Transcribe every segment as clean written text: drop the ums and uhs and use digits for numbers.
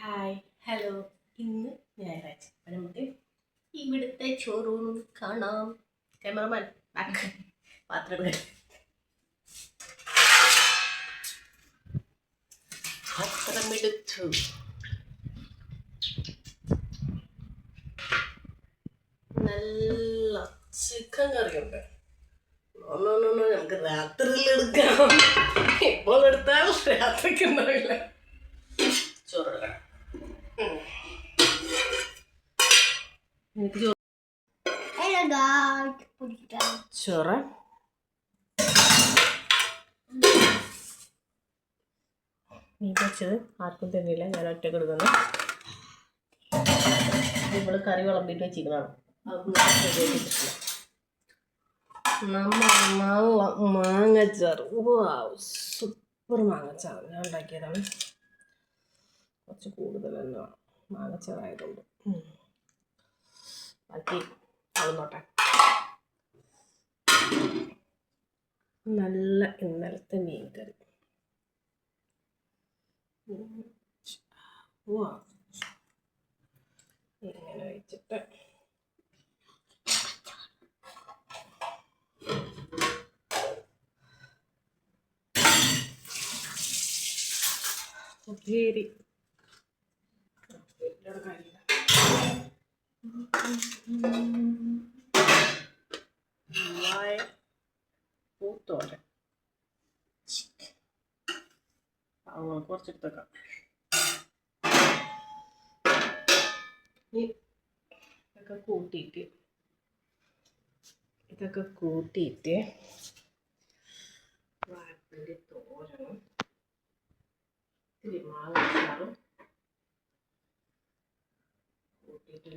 Hi hello. ഇന്ന് ഞായറാഴ്ച അപ്പം നമുക്ക് ഇവിടുത്തെ ചോറൂൺ കാണാം. ക്യാമറമാൻ പാത്രം പാത്രമെടുത്തു. നല്ല ചിക്കൻ കറിയുണ്ട്. നമുക്ക് രാത്രിയിൽ എടുക്കാം. ഇപ്പോൾ എടുത്താൽ രാത്രിക്ക് ഉണ്ടാവില്ല. ചോറ് ചോറ് മീൻ വെച്ചത് ആർക്കും തന്നില്ല, ഞാൻ ഒറ്റക്ക് എടുക്കുന്നു. നമ്മൾ കറി വിളമ്പിട്ട് വെച്ചിരിക്കുന്നതാണ്. നല്ല മാങ്ങച്ചാറ്. സൂപ്പർ മാങ്ങച്ചാറ് ഞാൻ ഉണ്ടാക്കിയതാണ്. കുറച്ച് കൂടുതൽ തന്നെ വേണം മാങ്ങച്ചാറായതുകൊണ്ട്. ബാക്കി അളന്നോട്ടെ. നല്ല ഇന്നലത്തെ മീൻ കറി. ഇങ്ങനെ വെച്ചിട്ട് ഉപ്പേരി പൂത്തോടെ കുറച്ചെടുത്തേക്കാം. ഇതൊക്കെ കൂട്ടിയിട്ട് വാഴപ്പിൻ്റെ തോരനും ഇത്തിരി മാങ്ങാച്ചാറും കൂട്ടിയിട്ട്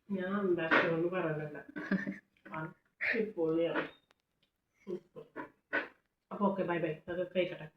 ഞാൻ ഉണ്ടാക്കിയൊന്നും പറയുന്നില്ല. പൊളിയാണ്. സൂപ്പർ. അപ്പോൾ ഓക്കെ, ബൈ ബൈ. അതൊക്കെ കഴിക്കട്ടെ.